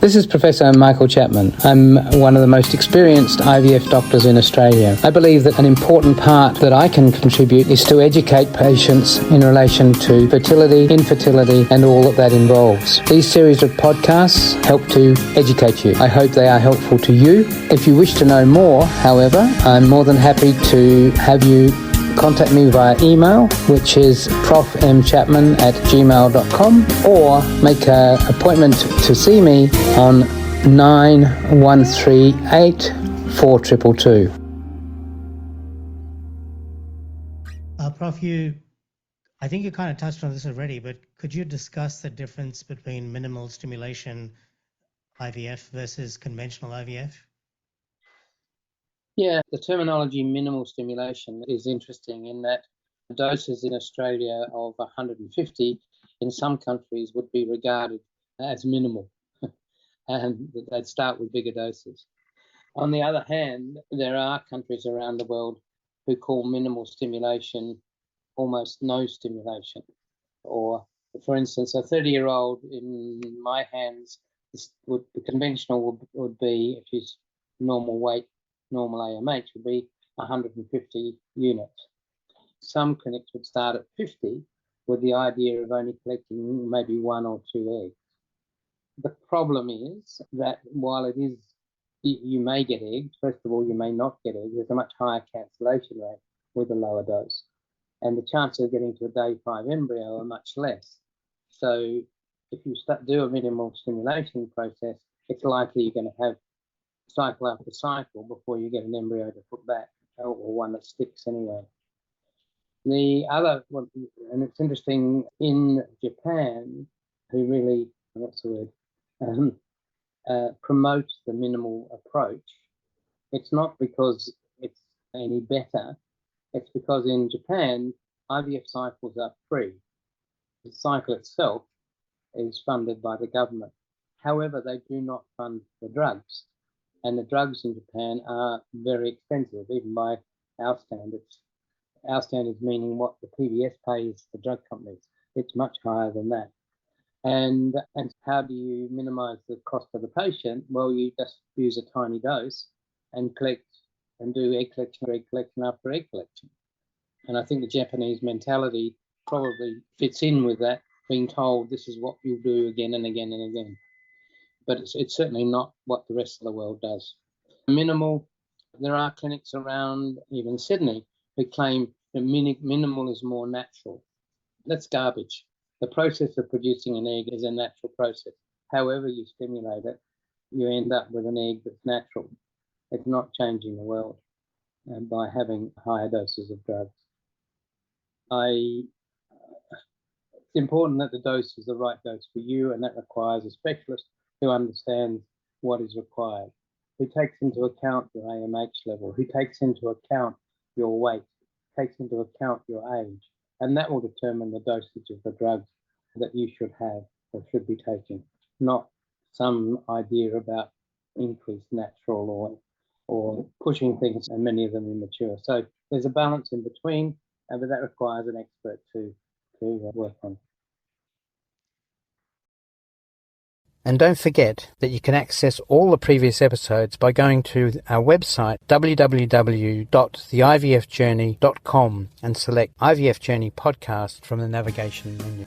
This is Professor Michael Chapman. I'm one of the most experienced IVF doctors in Australia. I believe that an important part that I can contribute is to educate patients in relation to fertility, infertility, and all that involves. These series of podcasts help to educate you. I hope they are helpful to you. If you wish to know more, however, I'm more than happy to have you contact me via email, which is profmchapman@gmail.com, or make an appointment to see me on 9138 4222. Prof, I think you kind of touched on this already, but could you discuss the difference between minimal stimulation IVF versus conventional IVF? Yeah, the terminology minimal stimulation is interesting in that doses in Australia of 150 in some countries would be regarded as minimal, and they'd start with bigger doses. On the other hand, there are countries around the world who call minimal stimulation almost no stimulation. Or, for instance, a 30-year-old in my hands, the conventional would be, if he's normal weight, normal AMH would be 150 units. Some clinics would start at 50 with the idea of only collecting maybe 1 or 2 eggs. The problem is that while it is, you may get eggs, first of all, you may not get eggs. There's a much higher cancellation rate with a lower dose. And the chances of getting to a day 5 embryo are much less. So if you do a minimal stimulation process, it's likely you're going to have cycle after cycle before you get an embryo to put back, or one that sticks anyway. The other one, and it's interesting, in Japan, who really, promotes the minimal approach, it's not because it's any better, it's because in Japan, IVF cycles are free. The cycle itself is funded by the government. However, they do not fund the drugs. And the drugs in Japan are very expensive, even by our standards. Our standards meaning what the PBS pays the drug companies. It's much higher than that. And how do you minimize the cost of the patient? Well, you just use a tiny dose and collect and do egg collection after egg collection. And I think the Japanese mentality probably fits in with that, being told this is what you do again and again and again. But it's certainly not what the rest of the world does. Minimal, there are clinics around even Sydney who claim that minimal is more natural. That's garbage. The process of producing an egg is a natural process. However you stimulate it, you end up with an egg that's natural. It's not changing the world by having higher doses of drugs. It's important that the dose is the right dose for you, and that requires a specialist who understands what is required, who takes into account your AMH level, who takes into account your weight, takes into account your age, and that will determine the dosage of the drugs that you should have or should be taking, not some idea about increased natural or pushing things, and many of them immature. So there's a balance in between, but that requires an expert to work on. And don't forget that you can access all the previous episodes by going to our website www.theivfjourney.com and select IVF Journey podcast from the navigation menu.